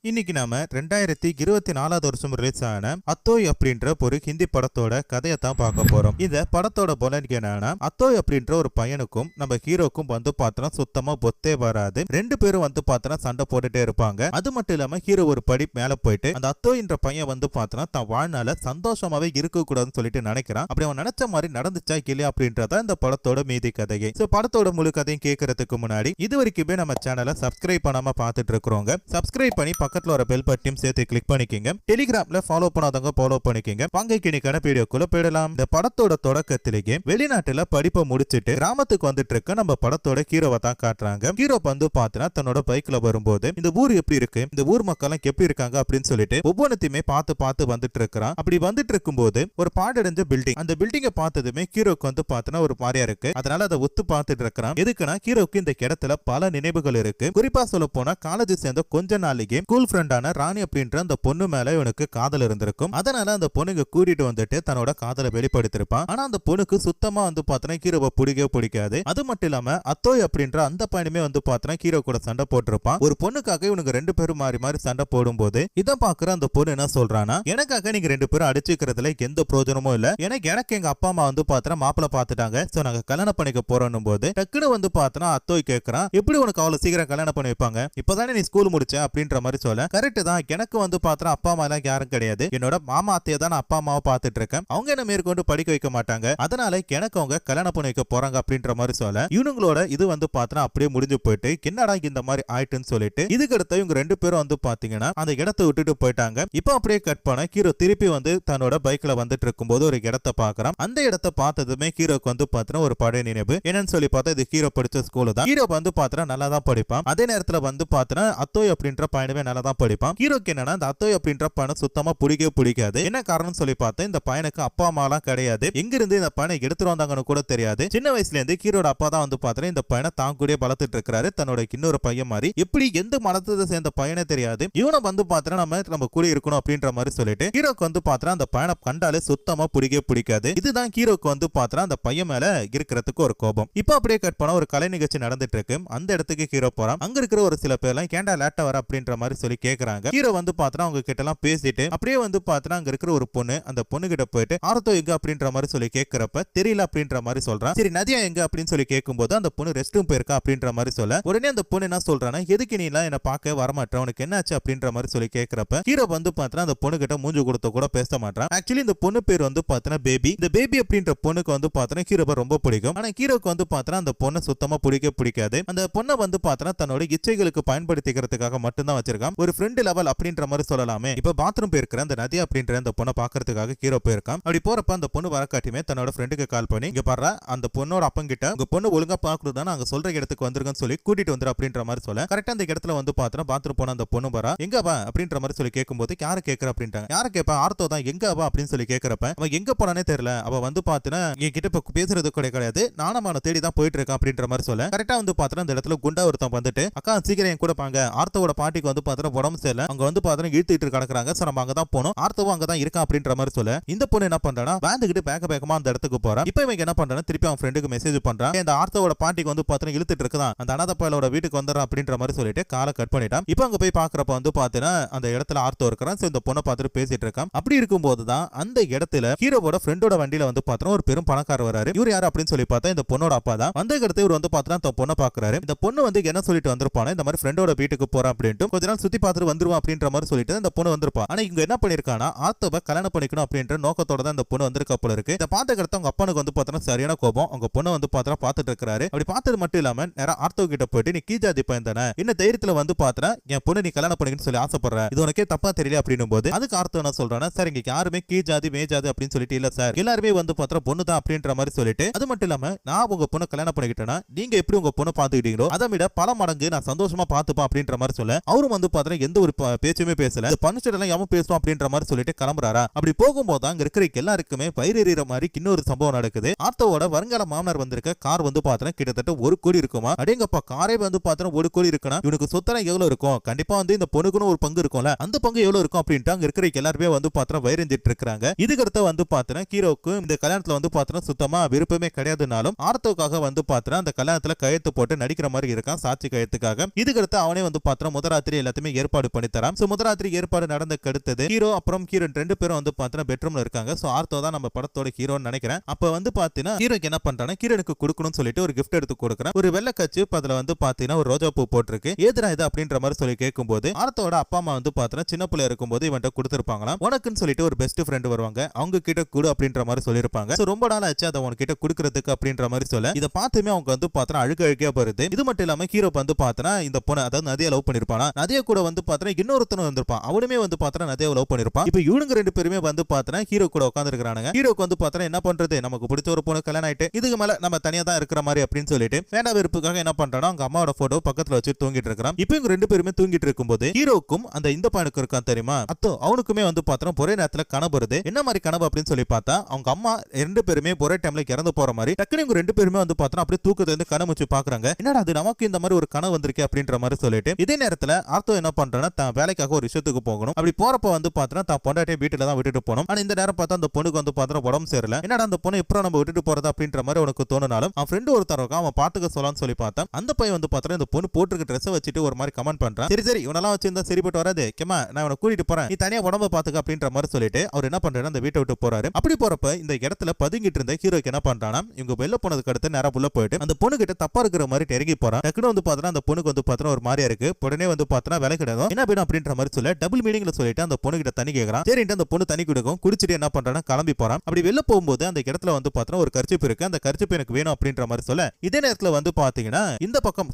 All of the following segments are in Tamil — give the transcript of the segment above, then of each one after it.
இன்னைக்கு நாம 2024 வருஷம் ரிலீஸ் ஆன அத்தோய் அப்படின்ற ஒரு ஹிந்தி படத்தோட கதையை தான் பார்க்க போறோம். இந்த படத்தோட பலன் என்னன்னா, அத்தோய் அப்படின்ற ஒரு பையனுக்கும் நம்ம ஹீரோக்கும் வந்து பார்த்தோம்னா சுத்தமா பொத்தே வராது. ரெண்டு பேரும் வந்து பார்த்தோம்னா சண்டை போட்டுட்டே இருப்பாங்க. அது மட்டும் இல்லாம ஹீரோ ஒரு படி மேல போயிட்டு அந்த அத்தோய்ன்ற பையன் வந்து பார்த்தோம்னா தான் வாழ்நாள சந்தோஷமாவே இருக்க கூடாதுன்னு சொல்லிட்டு நினைக்கிறான். அப்படி அவன் நினைச்ச மாதிரி நடந்துச்சா இல்லையா அப்படின்றத இந்த படத்தோட மீதி கதையை. படத்தோட முழு கதையும் கேட்கறதுக்கு முன்னாடி இது வரைக்குமே நம்ம சேனலை சப்ஸ்கிரைப் பண்ணாம பார்த்துட்டு இருக்கிறோங்க. சப்ஸ்கிரைப் பண்ணி பக்கத்துல ஒரு பெல் பட்டனையும் சேர்த்து கிளிக் பண்ணிக்கங்க. டெலிகிராம்ல ஃபாலோ பண்ணாதவங்க ஃபாலோ பண்ணிக்கங்க. வாங்க இன்னைக்கான வீடியோக்குள்ள போயிடலாம். இந்த படத்தோட தொடக்கத்திலேயே வெளிநாட்டுல படிப்பை முடிச்சிட்டு கிராமத்துக்கு வந்துட்டு இருக்க நம்ம படத்தோட ஹீரோவை தான் காட்டுறாங்க. ஹீரோ வந்து பார்த்தா தன்னோட பைக்ல வரும்போது இந்த ஊர் எப்படி இருக்கு, இந்த ஊர் மக்கள் எப்படி இருக்காங்க அப்படின்னு சொல்லிட்டு ஒவ்வொன்றுத்தையுமே பார்த்து வந்துட்டு இருக்கிறான். அப்படி வந்துட்டு இருக்கும்போது ஒரு பாடடைஞ்ச பில்டிங், அந்த பில்டிங்கை பார்த்ததுமே ஹீரோக்கு வந்து பார்த்தனா ஒரு மாதிரியா இருக்கு. அதனால அதை ஒத்து பார்த்துட்டு இருக்கிறான். எதுக்குன்னா ஹீரோக்கு இந்த இடத்துல பல நினைவுகள் இருக்கு. குறிப்பா சொல்ல போனா காலேஜ் சேர்ந்த கொஞ்ச நாளைக்கு ஸ்கூல் ஃப்ரெண்டான ராணி அப்படின்ற அந்த பொண்ணு மேல இவனுக்கு காதல் இருந்திருக்கும். அதனால அந்த பொண்ணுங்க கூட்டிட்டு வந்துட்டு தன்னோட காதலை வெளிப்படுத்திருப்பான். ஆனா அந்த பொண்ணுக்கு சுத்தமா வந்து பார்த்தனா ஹீரோவை பிடிக்காது. அது மட்டும் இல்லாம அத்தோய் அப்படின்ற அந்த பையனுமே வந்து பார்த்தனா ஹீரோ கூட சண்டை போட்டிருப்பான். ஒரு பொண்ணுக்காக இவனுக்கு ரெண்டு பேரும் மாறி சண்டை போடும்போது இதை பாக்குற அந்த பொண்ணு என்ன சொல்றானா, எனக்காக நீங்க ரெண்டு பேரும் அடிச்சுக்கிறதுல எந்த பிரயோஜனமும் இல்ல. எனக்கு எங்க அப்பா அம்மா வந்து பார்த்தனா மாப்பிள்ள பாத்துட்டாங்க. சோ நாங்க கல்யாணம் பண்ணிக்க போறோம் போது டக்குன்னு வந்து பார்த்தனா அத்தோய் கேட்கறான், எப்படி உனக்கு அவ்வளவு சீக்கிரம் கல்யாணம் பண்ணி வைப்பாங்க, இப்பதானே நீ ஸ்கூல் முடிச்ச அப்படின்ற மாதிரி சொல்ல. கரெக்ட் தான், எனக்கு வந்து பார்த்தா அப்பா அம்மா எல்லாம் யாரும் கிடையாது. என்னோட மாமா அத்தையை தான் அப்பா அம்மாவை பார்த்துட்டு இருக்கேன். அவங்க என்ன மேற்கொண்டு படிக்க வைக்க மாட்டாங்க. அதனால எனக்கு அவங்க கல்யாணம் பண்ணி வைக்க போறாங்க அப்படின்ற மாதிரி சொல்ல இவனுங்களோட இது வந்து பார்த்தா அப்படியே முடிஞ்சு போயிட்டு என்னடா இந்த மாதிரி ஆயிட்டுன்னு சொல்லிட்டு இதுக்கு அடுத்த இவங்க ரெண்டு பேரும் வந்து பாத்தீங்கன்னா அந்த இடத்தை விட்டுட்டு போயிட்டாங்க. இப்போ அப்படியே கட் பண்ண ஹீரோ திருப்பி வந்து தன்னோட பைக்ல வந்துட்டு இருக்கும்போது ஒரு இடத்தை பாக்குறான். அந்த இடத்தை பார்த்ததுமே ஹீரோக்கு வந்து பார்த்தா ஒரு பழைய நினைவு. என்னன்னு சொல்லி பார்த்தா இது ஹீரோ படிச்ச ஸ்கூல் தான். ஹீரோ வந்து பார்த்தா நல்லா தான் படிப்பான். அதே நேரத்துல வந்து பார்த்தா அத்தோய் அப்படின்ற பையனவே நல்லா தான் படிப்பான். ஹீரோக்கு என்னன்னா இந்த அத்தோய் அப்படின்ற பையனை சுத்தமா பிடிக்காது. என்ன காரணம் சொல்லி பார்த்தா இந்த பையனுக்கு அப்பா அம்மா எல்லாம் கிடையாது. எங்க இருந்து இந்த பையனை எடுத்துட்டு வந்தாங்கன்னு கூட தெரியாது. சின்ன வயசுல இருந்து ஹீரோட அப்பா தான் வந்து பார்த்தா இந்த பையனை தான் கூட வளர்த்துட்டு இருக்காரு. தன்னோட இன்னொரு பையன் மாதிரி எப்படி எந்த மனத்தை சேர்ந்த பையனே தெரியாது. இவனை வந்து பார்த்தா நம்ம கூட இருக்கணும் அப்படின்ற மாதிரி சொல்லிட்டு ஹீரோக்கு வந்து பார்த்தா அந்த பையனை கண்டாலே சுத்தமா பிடிக்காது. இதுதான் ஹீரோக்கு வந்து பார்த்தா அந்த பையன் மேல இருக்கிறதுக்கு ஒரு கோபம். இப்போ அப்படியே கட் பண்ண ஒரு கலை நிகழ்ச்சி நடந்துட்டு இருக்கு. அந்த இடத்துக்கு ஹீரோ போறான். அங்க இருக்கிற ஒரு சில பேர் எல்லாம் கேண்டா லேட்டா வர அப்படின்ற மாதிரி சொல்லி கேக்குறாங்க. ஹீரோ வந்து பார்த்தா அவங்க கிட்ட எல்லாம் பேசிட்டு அப்படியே வந்து பார்த்தா அங்க இருக்கிற ஒரு பொண்ணு, அந்த பொண்ணு கிட்ட போயிட்டு ஆர்த்தோ எங்க அப்படின்ற மாதிரி சொல்லி கேட்கிறப்ப தெரியல அப்படின்ற மாதிரி சொல்றான். சரி நதியா எங்க அப்படின்னு சொல்லி கேட்கும்போது அந்த பொண்ணு ரெஸ்ட் ரூம் போயிருக்கா அப்படின்ற மாதிரி சொல்ல உடனே அந்த பொண்ணு என்ன சொல்றானா, எதுக்கு நீ எல்லாம் என்ன பார்க்க வரமாட்டேன், உனக்கு என்னாச்சு அப்படின்ற மாதிரி சொல்லி கேட்கிறப்ப ஹீரோ வந்து பார்த்தா அந்த பொண்ணு கிட்ட மூஞ்சி கொடுத்த கூட பேச மாட்டான். ஆக்சுவலி இந்த பொண்ணு பேர் வந்து பார்த்தா பேபி. இந்த பேபி அப்படின்ற பொண்ணுக்கு வந்து பார்த்தா ஹீரோவை ரொம்ப பிடிக்கும். ஆனா ஹீரோக்கு வந்து பார்த்தா அந்த பொண்ணை சுத்தமா பிடிக்காது. அந்த பொண்ணை வந்து பார்த்தா தன்னோட இச்சைகளுக்கு பயன்படுத்திக்கிறதுக்காக மட்டும்தான் வச்சிருக்கான். ஒரு ஃப்ரெண்ட் லெவல் அப்படின்ற மாதிரி சொல்லலாமே. இப்ப பாத்ரூம் போயிருக்கிற அந்த நதியா அப்படின்ற அந்த பொண்ணை பாக்குறதுக்காக ஹீரோ போயிருக்கான். அப்படி போறப்ப அந்த பொண்ணு வரக்காட்டியுமே தன்னோட ஃப்ரெண்டுக்கு கால் பண்ணி, இங்க பாரு அந்த பொண்ணோட அப்பங்கிட்ட உங்க பொண்ணு ஒழுங்கா பாக்குறதா நாங்க சொல்ற இடத்துக்கு வந்துருங்கன்னு சொல்லி கூட்டிட்டு வந்துரு அப்படின்ற மாதிரி சொல்ல கரெக்டா அந்த இடத்துல வந்து பார்த்தா பாத்ரூம் போன அந்த பொண்ணு வரா. எங்க வா அப்படின்ற மாதிரி சொல்லி கேட்கும்போது யாரு கேட்கற அப்படின்ட்டாங்க. யார கேட்பா, ஆர்த்தோ தான். எங்க வா அப்படின்னு சொல்லி கேட்கறப்ப அவன் எங்க போனானே தெரியல. அவ வந்து பாத்தீங்கன்னா என்கிட்ட இப்ப பேசுறது கிடையாது, நானும் அவனை தேடி தான் போயிட்டு இருக்கேன் அப்படின்ற மாதிரி சொல்ல கரெக்டா வந்து பார்த்தா அந்த இடத்துல குண்டா ஒருத்தன் வந்துட்டு, அக்கா சீக்கிரம் என் கூட பாங்க, ஆர்த்தோட பாட்டிக்கு வந்து பார்த்தா உடம்பு சரியில்லை, அங்க வந்து பார்த்தா இழுத்துட்டு கிடக்குறாங்க, சோ நம்ம அங்கதான் போனோம், ஆர்த்தவும் அங்கதான் இருக்கான் அப்படின்ற மாதிரி சொல்ல இந்த பொண்ணு என்ன பண்றானா வேந்துகிட்டு பேக்கமா அந்த இடத்துக்கு போறான். இப்போ இவங்க என்ன பண்றானா திருப்பி அவன் ஃப்ரெண்டுக்கு மெசேஜ் பண்றான், இந்த ஆர்த்தோட பாட்டிக்கு வந்து பார்த்தா இழுத்துட்டு இருக்குதான், அந்த அனாதை பயலோட வீட்டுக்கு வந்துடுறான் அப்படின்ற மாதிரி சொல்லிட்டு காலை கட் பண்ணிட்டான். இப்போ அங்க போய் பாக்குறப்ப வந்து பார்த்தீங்கன்னா அந்த இடத்துல ஆர்த்தோ இருக்கிறான். இந்த பொண்ணை பார்த்துட்டு பேசிட்டு இருக்கான். அப்படி இருக்கும்போது தான் அந்த இடத்துல ஹீரோவோட ஃப்ரெண்டோட வண்டியில வந்து பார்த்தா ஒரு பெரும் பணக்காரர் வராரு. இவர் யாரு அப்படின்னு சொல்லி பார்த்தா இந்த பொண்ணோட அப்பா தான். அந்த இடத்துல இவர் வந்து பார்த்தா அந்த பொண்ணை பாக்குறாரு. இந்த பொண்ணு வந்து என்ன சொல்லிட்டு வந்திருப்பானா, இந்த மாதிரி ஃப்ரெண்டோட வீட்டுக்கு போறான் அப்படின்ட்டு கொஞ்ச நாள் சுத்தி பார்த்துட்டு வந்துருவான் அப்படின்ற மாதிரி சொல்லிட்டு இந்த பொண்ணு வந்திருப்பா. ஆனா இங்க என்ன பண்ணிருக்கானா ஆர்த்தோவை கல்யாணம் பண்ணிக்கணும் அப்படின்ற நோக்கத்தோட தான் இந்த பொண்ணு வந்திருக்க போல இருக்கு. இதை பார்த்த கடத்த அவங்க அப்பனுக்கு வந்து பார்த்தா சரியான கோபம். அவங்க பொண்ணு வந்து பார்த்தா பார்த்துட்டு இருக்காரு. அப்படி பார்த்தது மட்டும் இல்லாம நேரா ஆர்த்தோ கிட்ட போயிட்டு, நீ கீஜாதி பையன் தானே, என்ன தைரியத்துல வந்து பார்த்தா என் பொண்ணு நீ கல்யாணம் பண்ணிக்கணும்னு சொல்லி ஆசைப்படுற, இது உனக்கே தப்பா தெரியல அப்படின்னும் போது அதுக்கு ஆர்த்தோ என்ன சொல்றானா, சார் இங்க யாருமே கீஜாதி மேஜாதி அப்படின்னு சொல்லிட்டு இல்ல சார், எல்லாருமே வந்து பார்த்தா பொண்ணு தான் அப்படின்ற மாதிரி சொல்லிட்டு, அது மட்டும் இல்லாம நான் உங்க பொண்ணு கல்யாணம் பண்ணிக்கிட்டேன்னா நீங்க எப்படி உங்க பொண்ணு பாத்துக்கிட்டீங்களோ அதை விட பல மடங்கு நான் சந்தோஷமா பாத்துப்பேன் அப்படின்ற மாதிரி சொல்ல அவரும் வந்து பார்த்தா எந்த ஒரு பேச்சுமே பேசல, பனிச்சடெல்லாம் எவன் பேசுவான் அப்படின்ற மாதிரி சொல்லிட்டு கிளம்புறாரா. அப்படி போகும்போது அங்க இருக்கிற எல்லாருக்குமே வயிறெறிகிற மாதிரி இன்னொரு சம்பவம் நடக்குது. ஆர்த்தோவோட வருங்கால மாமனார் வந்திருக்க கார் வந்து பார்த்தா கிட்டத்தட்ட 1 கோடி இருக்குமா. அடேங்கப்பா, காரே வந்து பார்த்தா 1 கோடி இருக்குன்னா இவனுக்கு சொத்தெல்லாம் எவ்வளவு இருக்கும், கண்டிப்பா வந்து இந்த பொண்ணுக்குன்னு ஒரு பங்கு இருக்கும்ல, அந்த பங்கு எவ்வளவு இருக்கும் அப்படின்ட்டு அங்க இருக்கிற எல்லாருமே வந்து பார்த்தா வயிறெஞ்சிட்டு இருக்காங்க. இதுக்கடுத்து வந்து பார்த்தா ஹீரோக்கு இந்த கல்யாணத்துல வந்து பார்த்தா சுத்தமா விருப்பமே கிடையாதுனாலும் ஆர்த்தோக்காக வந்து பார்த்தா அந்த கல்யாணத்துல கையெழுத்து போட்டு நடிக்கிற மாதிரி இருக்கான் சாட்சி கையெழுத்துக்காக. இதுக்கடுத்து அவனே வந்து பார்த்தா முதராத்திரி எல்லாத்தையுமே எல்லாத்தையுமே ஏற்பாடு பண்ணி தரான். சோ முதராத்திரி ஏற்பாடு நடந்த கடுத்தது ஹீரோ அப்புறம் ஹீரோயின் 2 பேரும் வந்து பாத்தீங்கன்னா பெட்ரூம்ல இருக்காங்க. சோ ஆர்த்தோ தான் நம்ம படத்தோட ஹீரோன்னு நினைக்கிறேன். அப்ப வந்து பாத்தீங்கன்னா ஹீரோக்கு என்ன பண்றானா ஹீரோனுக்கு கொடுக்கணும்னு சொல்லிட்டு ஒரு கிஃப்ட் எடுத்து கொடுக்குறான். ஒரு வெள்ளை கச்சு அதுல வந்து பாத்தீங்கன்னா ஒரு ரோஜா பூ போட்டிருக்கு. ஏதுடா இது அப்படின்ற மாதிரி சொல்லி கேட்கும்போது ஆர்த்தோட அப்பா அம்மா வந்து பாத்தீங்கன்னா சின்ன பிள்ளை இருக்கும்போது இவன்ட்ட கொடுத்திருப்பாங்களாம். உனக்குன்னு சொல்லிட்டு ஒரு பெஸ்ட் ஃப்ரெண்ட் வருவாங்க, அவங்க கிட்ட கொடு அப்படின்ற மாதிரி சொல்லிருப்பாங்க. சோ ரொம்ப நாள் ஆச்சு அதை உனக்கிட்ட கொடுக்கறதுக்கு அப்படின்ற மாதிரி சொல்ல இதை பார்த்துமே அவங்க வந்து பாத்தீங்கன்னா அழுகையா வருது. இது மட்டும் இல்லாம ஹீரோ வந்து பாத்தீங்கன்னா இந்த பொண்ணு அதாவது நதியை லவ் பண்ணிருப்பானா, நதியை கூட வந்து பாத்தீங்கன்னா இன்னொருத்தனும் வந்திருப்பான், அவனுமே வந்து பாத்தீங்கன்னா நதியை லவ் பண்ணிருப்பான். இப்போ இவனுங்க 2 பேருமே வந்து பாத்தீங்கன்னா ஹீரோ கூட உட்கார்ந்து இருக்கானுங்க. ஹீரோக்கு வந்து பாத்தீங்கன்னா என்ன பண்றது, நமக்கு பிடிச்ச ஒரு பொண்ணு கல்யாணம் ஆயிட்டு இதுக்கு மேல நம்ம தனியா தான் இருக்கிற மாதிரி அப்படின்னு சொல்லிட்டு வேண்டா வெறுப்புக்காக என்ன பண்றானோ அவங்க அம்மாவோட போட்டோ பக்கத்துல வச்சு தூங்கிட்டு இருக்கான். இப்போ இவங்க 2 பேருமே தூங்கிட்டு இருக்கும்போது ஹீரோக்கும் அந்த இந்த பையனுக்கு இருக்கான் தெரியுமா அத்தோ, அவனுக்குமே வந்து பாத்தீங்கன்னா ஒரே நேரத்துல கனவு வருது. என்ன மாதிரி கனவு அப்படின்னு சொல்லி பார்த்தா அவங்க அம்மா 2 பேருமே ஒரே டைம்ல இறந்து போற மாதிரி டக்குனு இவங்க 2 பேருமே வந்து பாத்தீங்கன்னா அப்படியே தூக்கத்துல இருந்து கனவு வச்சு பாக்குறாங்க. என்னடா அது நமக்கு இந்த மாதிரி ஒரு கனவு வந்திருக்கே அப்படின்ற மாதிரி சொல்லிட்டு இதே நேரத்துல ஆர்த்தோ என்ன பண்றானா தான் வேலைக்காக ஒரு விஷயத்துக்கு போகணும். அப்படி போறப்ப வந்து பாத்தீங்கன்னா தான் பொண்டாட்டியை வீட்டுல தான் விட்டுட்டு போகணும். ஆனா இந்த நேரம் பார்த்தா அந்த பொண்ணுக்கு வந்து பாத்தீங்கன்னா உடம்பு சரியில்லை. என்னடா அந்த பொண்ணு எப்பறம் நம்ம விட்டுட்டு போறது அப்படின்ற மாதிரி உனக்கு தோணுனாலும் அவன் ஃப்ரெண்டு ஒருத்தர் இருக்கான், அவன் பாத்துக்க சொல்லலாம்னு சொல்லி பார்த்தா அந்த பையன் வந்து பாத்தீங்கன்னா இந்த பொண்ணு போட்டுருக்க ட்ரெஸ் வச்சுட்டு ஒரு மாதிரி கமெண்ட் பண்றான். சரி சரி இவனெல்லாம் வச்சிருந்தா சரிப்பட்டு வராது, கேமா நான் இவனை கூட்டிட்டு போறேன், நீ தனியா உடம்ப பாத்துக்க அப்படின்ற மாதிரி சொல்லிட்டு அவர் என்ன பண்றாரு அந்த வீட்டை விட்டு போறாரு. அப்படி போறப்ப இந்த இடத்துல பதுங்கிட்டு இருந்த ஹீரோக்கு என்ன பண்றானா இவங்க வெளில போனதுக்கு அடுத்து நேரா உள்ள போயிட்டு அந்த பொண்ணு கிட்ட தப்பா இருக்கிற மாதிரி இறங்கி போறான். டக்குனு வந்து பாத்தீங்கன்னா அந்த பொண்ணுக்கு வந்து பாத்தீங்கன்னா ஒரு மாதிரியா இருக்கு. உடனே வந்து பாத்தீங்கன்னா வேலை கிடையாது என்ன வேணும் அப்படின்ற மாதிரி சொல்ல டபுள் மீனிங்ல சொல்லிட்டு அந்த பொண்ணு கிட்ட தண்ணி கேக்குறான். சரின்ட்டு அந்த பொண்ணு தண்ணி கொடுக்கும், குடிச்சிட்டு என்ன பண்றானா கிளம்பி போறான். அப்படி வெளில போகும்போது அந்த இடத்துல வந்து பாத்தீங்கன்னா ஒரு கர்ச்சிப் இருக்கு, அந்த கர்ச்சிப் எனக்கு வேணும் அப்படின்ற மாதிரி சொல்ல இதே நேரத்துல வந்து பாத்தீங்கன்னா இந்த பக்கம்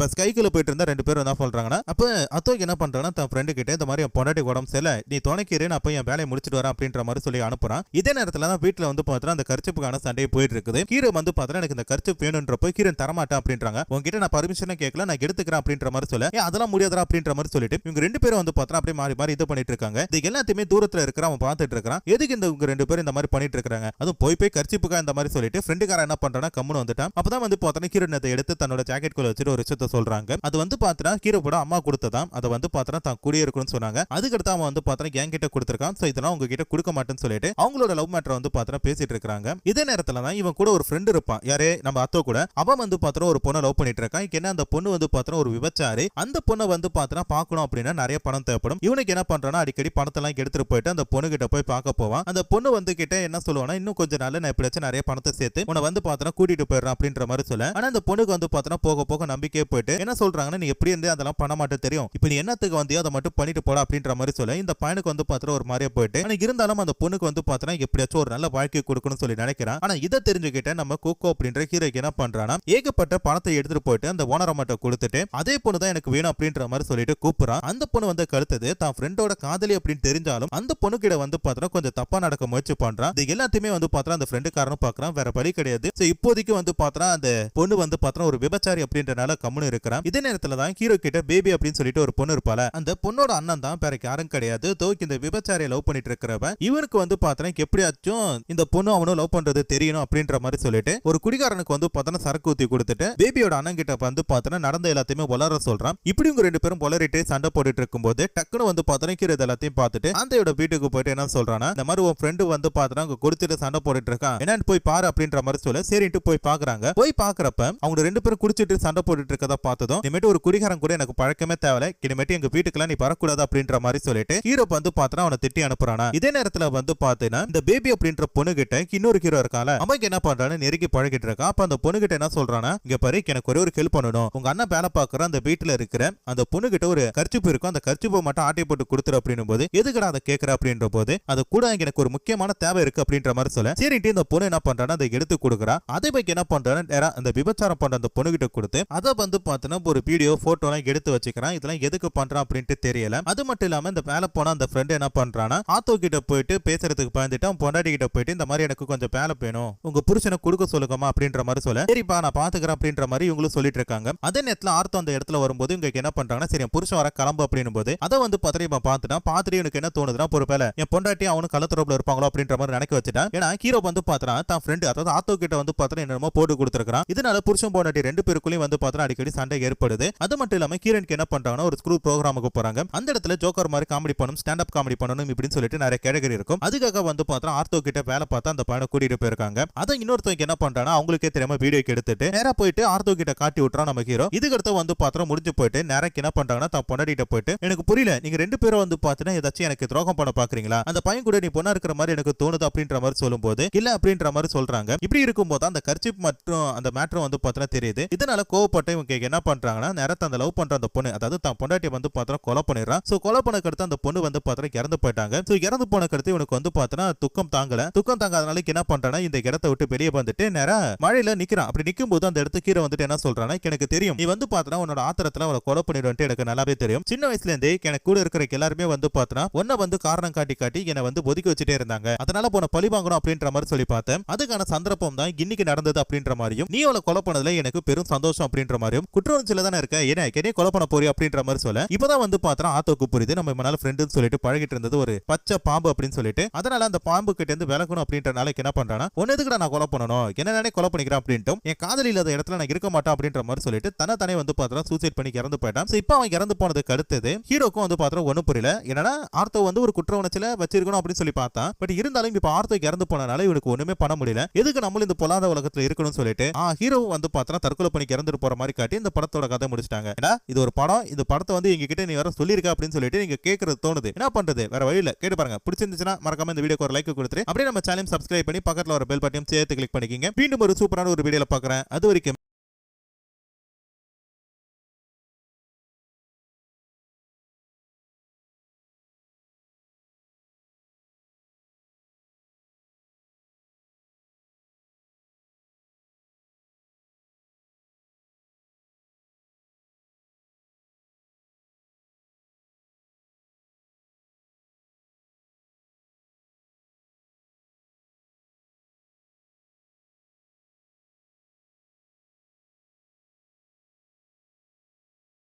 பஸ் கைக்குள்ள போயிட்டு இருந்தா 2 பேரும் என்ன சொல்றாங்கன்னா அப்ப அத்தோக்கு என்ன பண்றானா தன் ஃப்ரெண்டு கிட்ட இந்த மாதிரி பொண்டாட்டி உடம்பு சரியில்லை, நீ துணைக்கிறேன் அப்ப என் வேலையை முடிச்சிட்டு வரேன் அப்படின்ற மாதிரி சொல்லி அனுப்புறான். இதே நேரத்துல தான் வீட்டுல வந்து பாத்தீங்கன்னா அந்த கர்ச்சிப்புக்கான சண்டையை போயிட்டு இருக்குது. ஹீரோ வந்து பாத்தீங்கன்னா எனக்கு இந்த கர்ச்சிப் வேணும்ன்றப்ப ஹீரோன் தரமாட்டேன் அப்படின்றாங்க. உங்ககிட்ட நான் பர்மிஷனே கேட்கல, நான் எடுத்துக்கிறேன் அப்படின்ற மாதிரி சொல்ல அதெல்லாம் முடியாதா அப்படின்ற மாதிரி சொல்லிட்டு இவங்க 2 பேரும் வந்து பாத்தீங்கன்னா அப்படியே மாறி மாறி இது பண்ணிட்டு இருக்காங்க. இது எல்லாத்தையுமே தூரத்துல இருக்கிற அவன் பார்த்துட்டு இருக்கான். எதுக்கு இந்த 2 பேரும் இந்த மாதிரி பண்ணிட்டு இருக்காங்க, அதுவும் போய் கர்ச்சிப்புக்கா இந்த மாதிரி சொல்லிட்டு ஃப்ரெண்டுக்காரன் என்ன பண்றானா கம்முன்னு வந்துட்டான். அப்பதான் வந்து பாத்தீங்கன்னா ஹீரோன் அதை எடுத்து தன்னோட ஜாக்கெட் குள்ள வச்சுட்டு ஒரு விஷயத்த சொல்றாங்க. அது வந்து பாத்தீங்கன்னா ஹீரோ கூட அம்மா கொடுத்ததான், அதை வந்து பாத்தீங்கன்னா தான் கூடிய இருக்குன்னு சொன்னாங்க. அதுக்கடுத்து அவன் வந்து பாத்தீங்கன்னா என் கிட்ட கொடுத்திருக்கான், சோ இதெல்லாம் உங்ககிட்ட கொடுக்க மாட்டேன்னு சொல்லிட்டு அவங்களோட லவ் மேட்டரை வந்து பாத்தீங்கன்னா பேசிட்டு இருக்காங்க. இதே நேரத்துல தான் இவன் கூட ஒரு ஃப்ரெண்ட் இருப்பான், யாரே நம்ம அத்தோ கூட. அவன் வந்து பாத்தீங்கன்னா ஒரு பொண்ணை லவ் பண்ணிட்டு இருக்கான். என்ன அந்த பொண்ணு வந்து பாத்தீங்கன்னா ஒரு விபச்சாரி. அந்த பொண்ணை வந்து பாத்தீங்கன்னா பார்க்கணும் அப்படின்னா நிறைய பணம் தேவைப்படும். இவனுக்கு என்ன பண்றானா அடிக்கடி பணத்தை எல்லாம் எடுத்துட்டு போயிட்டு அந்த பொண்ணு கிட்ட போய் பார்க்க போவான். அந்த பொண்ணு வந்து கிட்ட என்ன சொல்லுவானா இன்னும் கொஞ்ச நாள் நான் எப்படியாச்சும் நிறைய பணத்தை சேர்த்து உன்னை வந்து பாத்தீங்கன்னா கூட்டிட்டு போயிடுறான் அப்படின்ற மாதிரி சொல்ல. ஆனா அந்த பொண்ணுக்கு வந்து பாத்தீங்கன்னா போக போக நம்பிக்கையே போயிட்டு என்ன சொல்றாங்கன்னா நீ எப்படி இருந்து அதெல்லாம் பண்ண மாட்டே தெரியும், இப்ப நீ என்னத்துக்கு வந்தியோ அதை மட்டும் பண்ணிட்டு போட அப்படின்ற மாதிரி சொல்ல இந்த பையனுக்கு வந்து பாத்தீங்கன்னா ஒரு மாதிரியே போயிட்டு ஆனா இருந்தாலும் அந்த பொண்ணுக்கு வந்து பாத்தீங்கன்னா எப்படியாச்சும் ஒரு நல்ல வாழ்க்கை கொடுக்கணும்னு சொல்லி நினைக்கிறான். ஆனா இதை தெரிஞ்சுக்கிட்ட நம்ம கோகோ அப்படின்ற ஹீரோக்கு என்ன பண்றானா ஏகப்பட்ட பணத்தை எடுத்துட்டு போயிட்டு அந்த ஓனரை மட்டும் கொடுத்துட்டு அதே பொண்ணு தான் எனக்கு வேணும் அப்படின்ற மாதிரி சொல்லிட்டு கூப்பிடுறான். அந்த பொண்ணு வந்து கழுத்தது தான் ஃப்ரெண்டோட காதலி அப்படின்னு தெரிஞ்சாலும் அந்த பொண்ணு கிட்ட வந்து பாத்தீங்கன்னா கொஞ்சம் தப்பா நடக்க முயற்சி பண்றான். இது எல்லாத்தையுமே வந்து பாத்தீங்கன்னா அந்த ஃப்ரெண்டு காரணம் பாக்குறான், வேற வழி கிடையாது. சோ இப்போதைக்கு வந்து பாத்தீங்கன்னா அந்த பொண்ணு வந்து பாத்தீங்கன்னா ஒரு விபச்சாரி அப்படின்றனால கம்முன்னு இருக்கிறான். இதே நேரத்துல தான் ஹீரோ கிட்ட பேபி அப்படின்னு சொல்லிட்டு ஒரு பொண்ணு இருப்பால, அந்த பொண்ணோட அண்ணன் தான் வேற யாரும் கிடையாது, தோக்கு இந்த விபச்சாரியை லவ் பண்ணிட்டு இருக்கிறவன். இவனுக்கு வந்து பாத்தீங்கன்னா எப்படியாச்சும் இந்த பொண்ணு அவனும் லவ் பண்றது தெரியணும் அப்படின்ற மாதிரி சொல்லிட்டு ஒரு குடிகாரனுக்கு வந்து பாத்தீங்கன்னா சரக்கு ஊத்தி கொடுத்துட்டு பேபியோட அண்ணன் கிட்ட வந்து பாத்தீங்கன்னா நடந்த எல்லாத்தையுமே வளர சொல்றான். இப்படி இவங்க 2 பேரும் வளரிட்டு சண்டை போட்டுட்டு இருக்கும்போது டக்குனு வந்து பாத்தீங்கன்னா ஹீரோ எல்லாத்தையும் பார்த்துட்டு அந்த வீட்டுக்கு போயிட்டு என்ன சொல்றானா இந்த மாதிரி உன் ஃப்ரெண்டு வந்து பாத்தீங்கன்னா குடிச்சிட்டு சண்டை போட்டுட்டு இருக்கான், என்னன்னு போய் பாரு அப்படின்ற மாதிரி சொல்ல சரிட்டு போய் பாக்குறாங்க. போய் பாக்குறப்ப அவங்க 2 பேரும் குடிச்சிட்டு சண்டை போட்டுட்டு இருக்கதா பார்த்ததும் இனிமேட்டு ஒரு குடிகாரன் கூட எனக்கு பழக்கமே தேவை, இனிமேட்டு எங்க வீட்டுக்குலாம் நீ வரக்கூடாது அப்படின்ற மாதிரி சொல்லிட்டு ஹீரோ வந்து பாத்தீங்கன்னா அவனை திட்டி அனுப்புறானா. இதே நேரத்துல வந்து பாத்தீங்கன்னா இந்த பேபி அப்படின்ற பொண்ணு கிட்ட இன்னொரு ஹீரோ இருக்கால, அவன் என்ன பண்றான்னு நெருங்கி பழகிட்டு இருக்கான். அப்ப அந்த பொண்ணு கிட்ட என்ன சொல்றானா இங்க பாரு எனக்கு ஒரே ஒரு ஹெல்ப் பண்ணணும், உங்க அண்ணன் வேலை பாக்குற அந்த வீட்டுல இருக்கிற அந்த பொண்ணு கிட்ட ஒரு கர்ச்சிப்பு இருக்கும், அந்த கர்ச்சிப்பை மட்டும் ஆட்டை போட்டு கொடுத்துரு அப்படின்னும் போது எதுக்கடா அதை கேட்கற அப்படின்ற போது அது கூட எனக்கு ஒரு முக்கியமான தேவை இருக்கு அப்படின்ற மாதிரி சொல்ல சரிட்டு இந்த பொண்ணு என்ன பண்றானா அதை எடுத்து கொடுக்குறா. அதே பைக்கு என்ன பண்றான்னு அந்த விபச்சாரம் பண்ற அந்த பொண்ணு கிட்ட கொடுத்து அதை வந்து பாத்தீங்கன்னா ஒரு வீடியோ போட்டோ எல்லாம் எடுத்து வச்சுக்கிறான். இதெல்லாம் எதுக்கு பண்றான் அப்படின்ட்டு தெரியல. அது மட்டும் இல்லாம இந்த வேலை போன அந்த ஃப்ரெண்ட் என்ன பண்றானா ஆத்தோ கிட்ட போயிட்டு பேசுறதுக்கு பயந்துட்டு அவன் பொண்டாட்டி கிட்ட போயிட்டு இந்த மாதிரி எனக்கு கொஞ்சம் வேலை வேணும், உங்க புருஷனை கொடுக்க சொல்லுங்கமா அப்படின்ற மாதிரி சொல்ல சரிப்பா நான் பாத்துக்கிறேன் அப்படின்ற மாதிரி இவங்களும் சொல்லிட்டு இருக்காங்க. அதே நேரத்துல ஆர்த்தோ அந்த இடத்துல வரும்போது இவங்க என்ன பண்றாங்கன்னா சரி புருஷன் வர கிளம்பு அப்படின்னும் போது அதை வந்து பத்திரிமா பாத்துட்டான். பாத்துட்டு எனக்கு என்ன தோணுதுன்னா ஒரு வேலை என் பொண்டாட்டி அவனும் கள்ளத்தொடர்புல இருப்பாங்களோ அப்படின்ற மாதிரி நினைக்க வச்சுட்டான். ஏன்னா ஹீரோ வந்து பாத்துறான் தான் ஃப்ரெண்ட் அதாவது ஆத்தோ கிட்ட வந்து பாத்தீங்கன்னா என்னமோ போட்டு கொடுத்துருக்கான். இதனால புருஷன் பொண்டாட்டி 2 பேருக்குள்ளயும் வந்து பாத்தீங்கன்னா அடிக்கடி சண்டை ஏற்படுது. அது மட்டும் இல்லாம ஹீரோனுக்கு என்ன பண்றாங்கன்னா ஒரு ஸ்க்ரூ ப்ரோக்ராமுக்கு போறாங்க. அந்த இடத்துல ஜோக்கர் மாதிரி காமெடி பண்ணணும், ஸ்டாண்ட் அப் காமெடி பண்ணணும் இப்படின்னு சொல்லிட்டு நிறைய கேட்டகரி இருக்கும். அதுக்காக வந்து பாத்தீங்கன்னா ஆர்த்தோ கிட்ட வேலை பார்த்தா அந்த பையனை கூட்டிட்டு போயிருக்காங்க. அதை இன்னொருத்தவங்க என்ன பண்றானா அவங்களுக்கே தெரியாம வீடியோக்கு எடுத்துட்டு நேரா போயிட்டு ஆர்த்தோ கிட்ட காட்டி விட்டுறான் நம்ம ஹீரோ. இதுக்கடுத்து வந்து பாத்திரம் முடிஞ்சு போயிட்டு நேரக்கு என்ன பண்றாங்கன்னா தான் பொண்டாட்டிட்ட போயிட்டு எனக்கு புரியல, நீங்க 2 பேரும் வந்து பாத்தீங்கன்னா ஏதாச்சும் எனக்கு துரோகம் பண்ண பாக்குறீங்களா, அந்த பையன் கூட நீ பொண்ணா இருக்கிற மாதிரி எனக்கு தோணுது அப்படின்ற மாதிரி சொல்லும்போது இல்ல அப்படின்ற மாதிரி சொல்றாங்க. இப்படி இருக்கும்போது அந்த கர்ச்சிப் மற்றும் அந்த மேட்டரும் வந்து பாத்தீங்கன்னா தெரியுது. இதனால கோவப்பட்டு இவங்க என்ன பண்றாங்கன்னா நேரத்தை அந்த லவ் பண்ற அந்த பொண்ணு, அதாவது தான் பொண்டாட்டி வந்து பாத்தீங்கன்னா கொலை பண்ணிடுறான். சோ கொலை பண்ண கடுத்து அந்த பொண்ணு வந்து பாத்தீங்கன்னா இறந்து போயிட்டாங்க. சோ இறந்து போன கடுத்து இவனுக்கு வந்து பாத்தீங்கன்னா துக்கம் தாங்காதனால என்ன பண்றானா இந்த இடத்தை விட்டு வெளியே வந்துட்டு நேரா மழையில நிக்கிறான். அப்படி நிக்கும் போது அந்த இடத்துக்கு கீழே வந்துட்டு என்ன சொல்றானா, எனக்கு தெரியும் நீ வந்து பாத்தீங்கன்னா உன்னோட ஆத்திரத்துல அவளை கொலை பண்ணிடுவேன்ட்டு எனக்கு நல்லாவே தெரியும். சின்ன வயசுல இருந்தே எனக்கு கூட இருக்கிற எல்லாருமே வந்து பாத்தீங்கன்னா ஒன்ன வந்து காரணம் காட்டி என்னை வந்து ஒதுக்கி வச்சுட்டே இருந்தாங்க. அதனால போன பழி வாங்கணும் அப்படின்ற மாதிரி சொல்லி பார்த்தேன். அதுக்கான சந்தர்ப்பம் தான் இன்னைக்கு நடந்தது அப்படின்ற மாதிரியும், நீ அவளை கொலை பண்ணதுல எனக்கு பெரும் சந்தோஷம் அப்படின்ற மாதிரியும், குற்றவாளியில தானே இருக்க, ஏன்னா என்னைய கொலை பண்ண போறியா அப்படின்ற மாதிரி சொல்ல இப்பதான் வந்து பாத்தீங்கன்னா ஆத்தோக்கு புரியுது நம்ம முன்னால ஃப்ரெண்டுன்னு சொல்லிட்டு பழகிட்டு இருந்தது ஒரு பச்சை பாம்பு அப்படின்னு சொல்லிட்டு. அதனால அந்த பாம்பு கிட்ட இருந்து விலகணும் அப்படின்றனால என்ன பண்றானா, உன்ன எதுக்குடா நான் கொலை பண்ணணும், என்ன நானே கொலை பண்ணிக்கிறேன் அப்படின்ட்டு என் காதலி இல்லாத இடத்துல நான் இருக்க மாட்டேன் அப்படின்ற மாதிரி சொல்லிட்டு தானே வந்து பாத்தீங்கன்னா சூசைட் பண்ணி இறந்து போயிட்டான். இப்போ அவன் இறந்து போனதுக்கு அடுத்தது ஹீரோக்கும் வந்து பாத்தீங்கன்னா ஒண்ணும் புரியல. என்னன்னா ஆர்த்தோ வந்து ஒரு குற்ற உணர்ச்சியில வச்சிருக்கணும் அப்படின்னு சொல்லி பார்த்தான். பட் இருந்தாலும் இப்ப ஆர்த்தோ இறந்து போனனால இவனுக்கு ஒண்ணுமே பண்ண முடியல. எதுக்கு நம்மளும் இந்த பொல்லாத உலகத்துல இருக்கணும்னு சொல்லிட்டு ஹீரோ வந்து பாத்தீங்கன்னா தற்கொலை பண்ணி இறந்துட்டு போற மாதிரி காட்டி இந்த படத்தோட கதை முடிச்சிட்டாங்க. ஏன்னா இது ஒரு படம், இந்த படத்தை வந்து எங்க கிட்ட நீ வேற சொல்லிருக்க அப்படின்னு சொல்லிட்டு நீங்க கேட்கறது தோணுது. என்ன பண்றது, வேற வழியில கேட்டு பாருங்க. பிடிச்சிருந்துச்சுன்னா மறக்காம இந்த வீடியோக்கு ஒரு லைக் கொடுத்துட்டு அப்படியே நம்ம சேனல் சப்ஸ்கிரைப் பண்ணி பக்கத்துல ஒரு பெல் பட்டனையும் சேர்த்து கிளிக் பண்ணிக்கிங்க. மீண்டும் ஒரு சூப்பரான ஒரு வீடியோல பாக்குறேன். அது வரைக்கும்